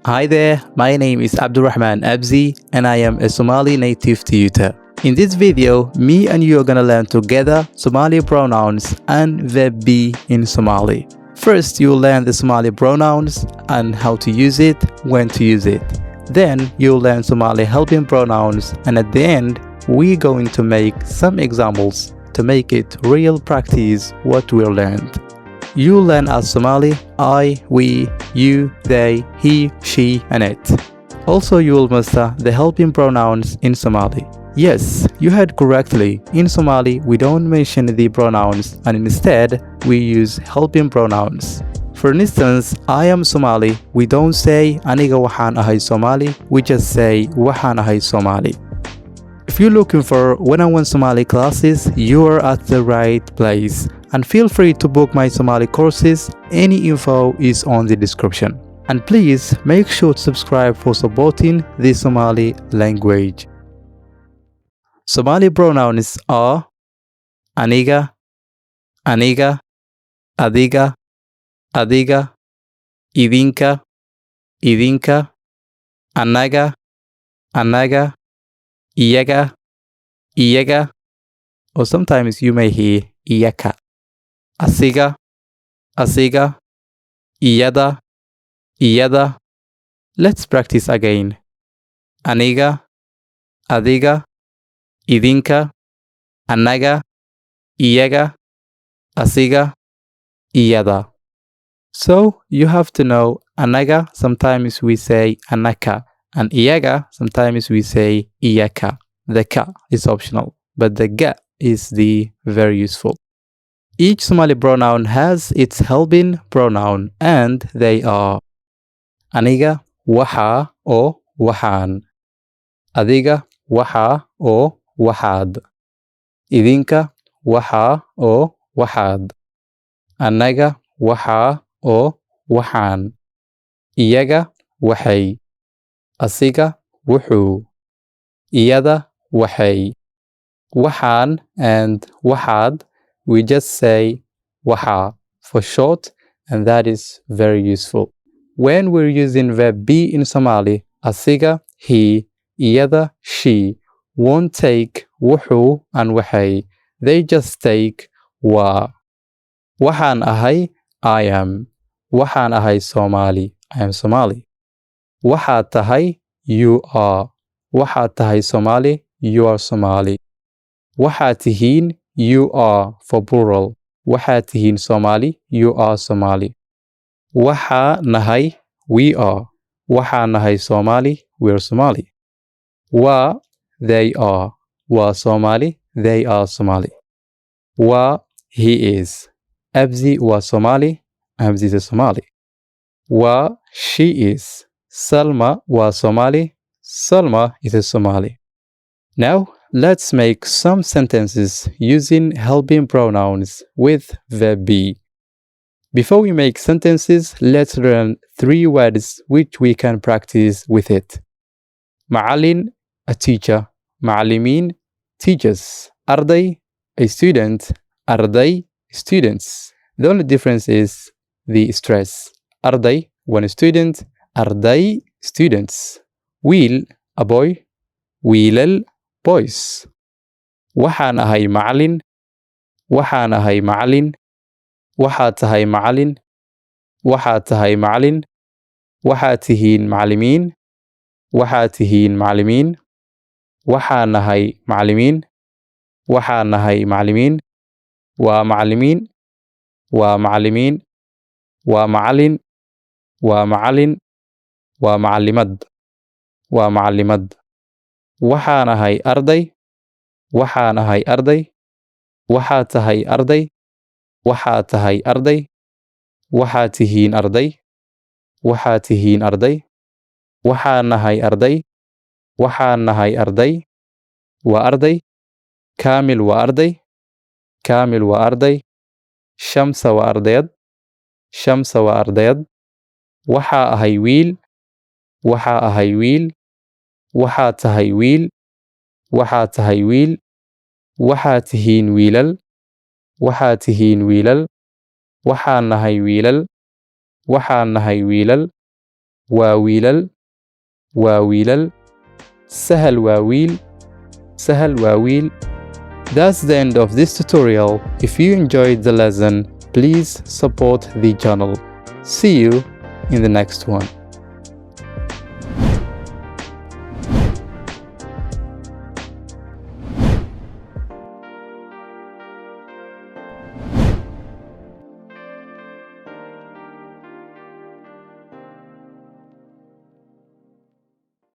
Hi there, my name is Abdurrahman Abzi and I am a Somali native tutor. In this video, me and you are gonna learn together Somali pronouns and verb be in Somali. First, you'll learn the Somali pronouns and how to use it, when to use it. Then, you'll learn Somali helping pronouns, and at the end, we're going to make some examples to make it real practice what we learned. You'll learn as Somali I, we, you, they, he, she, and it. Also, you'll master the helping pronouns in Somali. Yes, you heard correctly. In Somali, we don't mention the pronouns and instead, we use helping pronouns. For instance, I am Somali. We don't say aniga waxaan ahay Somali. We just say waxaan ahay Somali. If you're looking for one-on-one Somali classes, you're at the right place. And feel free to book my Somali courses. Any info is on the description. And please make sure to subscribe for supporting the Somali language. Somali pronouns are aniga, aniga, adiga, adiga, idinka, idinka, anaga, anaga, iyaga, iyaga, or sometimes you may hear iyaka. Asiga, asiga, iyada, iyada. Let's practice again. Aniga, adiga, idinka, anaga, iyaga, asiga, iyada. So you have to know anaga, sometimes we say anaka, and iyaga, sometimes we say iyaka. The ka is optional, but the ga is the very useful. Each Somali pronoun has its helping pronoun, and they are aniga, waxa, or waxaan. Adiga, waxa, or waxaad. Idinka, waxa, or waxaad. Anaga, waxa, or waxaan. Iyaga, waxay. Asiga, wuxuu. Iyada, waxay. Waxaan and waxaad, we just say waxa for short, and that is very useful. When we're using verb be in Somali, asiga, he, iyada, she, won't take wuxuu and waxay. They just take wa. Waxaan ahay, I am. Waxaan ahay Somali, I am Somali. Waxaad tahay, you are. Waxaad tahay Somali, you are Somali. Waxaad tihiin, you are for plural. Waxaad tihiin Somali, you are Somali. Waxaa nahay, we are. Waxaa nahay Somali, we are Somali. Wa, they are. Waa Somali, they are Somali. Wa, he is. Abzi waa Somali, Abzi is Somali. Wa, she is. Salma waa Somali, Salma is a Somali. Now, let's make some sentences using helping pronouns with verb be. Before we make sentences, let's learn 3 words which we can practice with it. Ma'alin, a teacher. Ma'alimin, teachers. Arday, a student. Arday, students. The only difference is the stress. Arday, one student. Arday, students. Wiil, a boy. Wiilal, boys. Waxaan ahay macalin. Waxaan ahay macalin. Waxaad tahay macalin. Waxaad tahay macalin. Waxaad tihiin macallimiin. Waxaad tihiin macallimiin. Waxaan nahay macallimiin. Waxaan nahay macallimiin. Waa macallimiin. Waa macallimiin. Waa macallin. Waa macallin. Waa macallimad. Waa macallimad. Waxaan ahay arday. Waxaan ahay arday. Waxaad tahay arday. Waxaad tahay arday. Waxaad tihiin arday. Waxaad tihiin arday. Waxaan nahay arday. Waxaan nahay arday. Waa arday. Kaamil waa arday. Kaamil waa arday. Shamsa waa ardayad. Shamsa waa ardayad. Waxaa ahay wiil. Waxaa ahay wiil. Waxaad tahay wiil. Waxaad tahay wiil. Waxaad tihiin wiilal. Waxaad tihiin wiilal. Waxaan nahay wiilal. Waxaan nahay wiilal. واويلل واويلل سهل واويل سهل واويل. That's the end of this tutorial. If you enjoyed the lesson, please support the channel. See you in the next one.